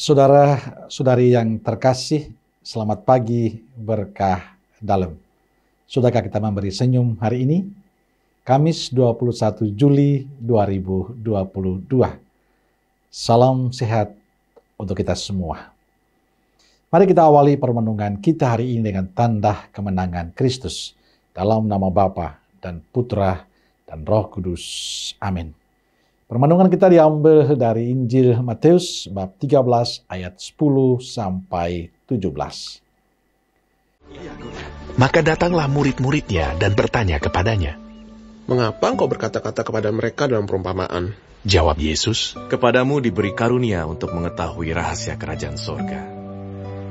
Saudara-saudari yang terkasih, selamat pagi berkah dalam. Sudahkah kita memberi senyum hari ini? Kamis 21 Juli 2022. Salam sehat untuk kita semua. Mari kita awali permenungan kita hari ini dengan tanda kemenangan Kristus. Dalam nama Bapa dan Putra dan Roh Kudus. Amin. Permenungan kita diambil dari Injil Matius bab 13 ayat 10 sampai 17. Maka datanglah murid-muridnya dan bertanya kepadanya. Mengapa engkau berkata-kata kepada mereka dalam perumpamaan? Jawab Yesus, Kepadamu diberi karunia untuk mengetahui rahasia kerajaan sorga,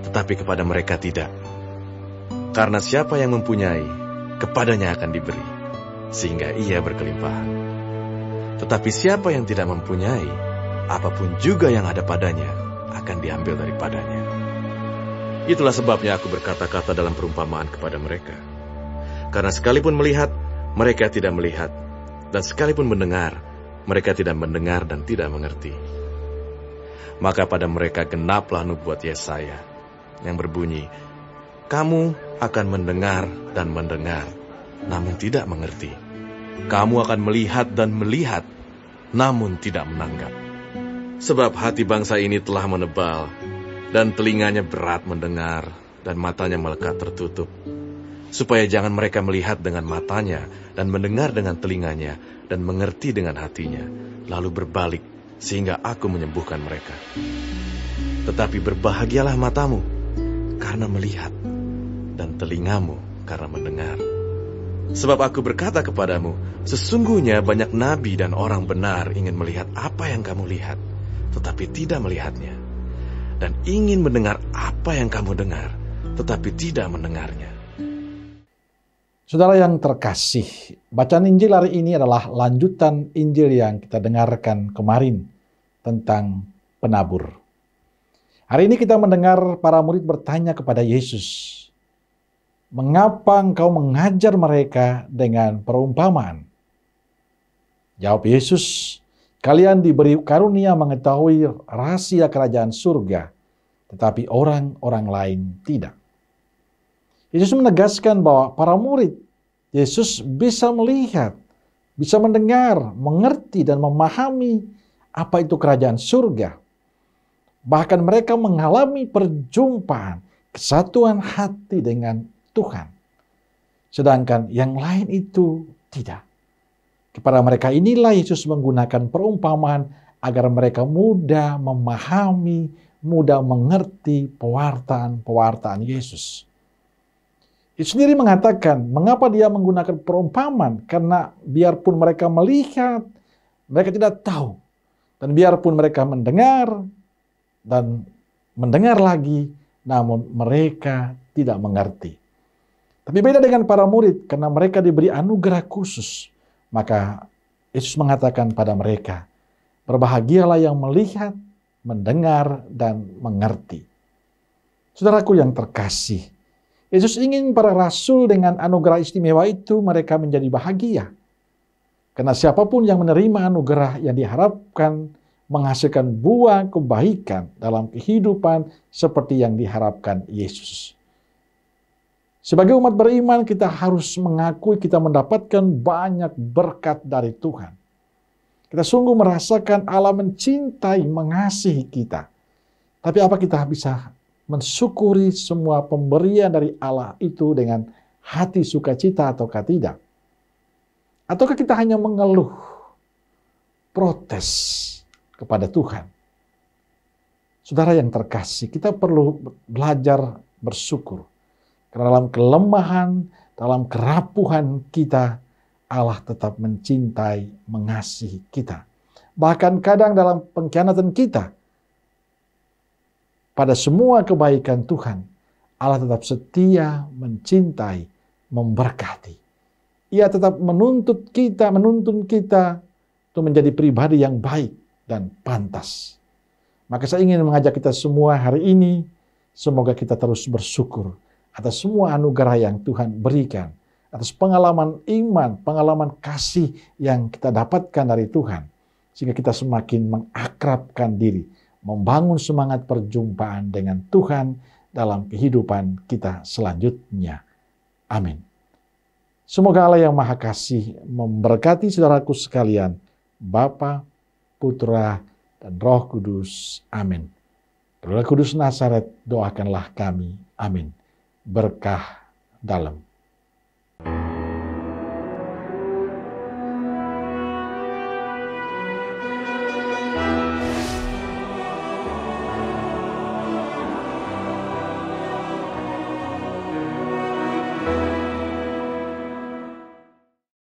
tetapi kepada mereka tidak. Karena siapa yang mempunyai, kepadanya akan diberi, sehingga ia berkelimpahan. Tetapi siapa yang tidak mempunyai, apapun juga yang ada padanya, akan diambil daripadanya. Itulah sebabnya aku berkata-kata dalam perumpamaan kepada mereka. Karena sekalipun melihat, mereka tidak melihat, dan sekalipun mendengar, mereka tidak mendengar dan tidak mengerti. Maka pada mereka genaplah nubuat Yesaya, yang berbunyi, kamu akan mendengar dan mendengar, namun tidak mengerti. Kamu akan melihat dan melihat, namun tidak menanggap. Sebab hati bangsa ini telah menebal, dan telinganya berat mendengar, dan matanya melekat tertutup. Supaya jangan mereka melihat dengan matanya, dan mendengar dengan telinganya, dan mengerti dengan hatinya, lalu berbalik, sehingga aku menyembuhkan mereka. Tetapi berbahagialah matamu, karena melihat, dan telingamu karena mendengar. Sebab aku berkata kepadamu, sesungguhnya banyak nabi dan orang benar ingin melihat apa yang kamu lihat, tetapi tidak melihatnya. Dan ingin mendengar apa yang kamu dengar, tetapi tidak mendengarnya. Saudara yang terkasih, bacaan Injil hari ini adalah lanjutan Injil yang kita dengarkan kemarin tentang penabur. Hari ini kita mendengar para murid bertanya kepada Yesus, mengapa engkau mengajar mereka dengan perumpamaan? Jawab Yesus, kalian diberi karunia mengetahui rahasia kerajaan surga, tetapi orang-orang lain tidak. Yesus menegaskan bahwa para murid Yesus bisa melihat, bisa mendengar, mengerti dan memahami apa itu kerajaan surga. Bahkan mereka mengalami perjumpaan, kesatuan hati dengan Tuhan. Sedangkan yang lain itu tidak. Kepada mereka inilah Yesus menggunakan perumpamaan agar mereka mudah memahami, mudah mengerti pewartaan Yesus. Yesus sendiri mengatakan, mengapa dia menggunakan perumpamaan? Karena biarpun mereka melihat, mereka tidak tahu. Dan biarpun mereka mendengar, dan mendengar lagi, namun mereka tidak mengerti. Tapi beda dengan para murid, karena mereka diberi anugerah khusus. Maka Yesus mengatakan pada mereka, berbahagialah yang melihat, mendengar, dan mengerti. Saudaraku yang terkasih, Yesus ingin para rasul dengan anugerah istimewa itu mereka menjadi bahagia. Karena siapapun yang menerima anugerah yang diharapkan menghasilkan buah kebaikan dalam kehidupan seperti yang diharapkan Yesus. Sebagai umat beriman, kita harus mengakui kita mendapatkan banyak berkat dari Tuhan. Kita sungguh merasakan Allah mencintai, mengasihi kita. Tapi apa kita bisa mensyukuri semua pemberian dari Allah itu dengan hati sukacita ataukah tidak? Ataukah kita hanya mengeluh, protes kepada Tuhan? Saudara yang terkasih, kita perlu belajar bersyukur. Karena dalam kelemahan, dalam kerapuhan kita, Allah tetap mencintai, mengasihi kita. Bahkan kadang dalam pengkhianatan kita, pada semua kebaikan Tuhan, Allah tetap setia, mencintai, memberkati. Ia tetap menuntun kita untuk menjadi pribadi yang baik dan pantas. Maka saya ingin mengajak kita semua hari ini, semoga kita terus bersyukur atas semua anugerah yang Tuhan berikan, atas pengalaman iman, pengalaman kasih yang kita dapatkan dari Tuhan, sehingga kita semakin mengakrabkan diri, membangun semangat perjumpaan dengan Tuhan dalam kehidupan kita selanjutnya. Amin. Semoga Allah yang Maha Kasih memberkati saudaraku sekalian, Bapa, Putra, dan Roh Kudus. Amin. Roh Kudus Nazaret, doakanlah kami. Amin. Berkah dalam.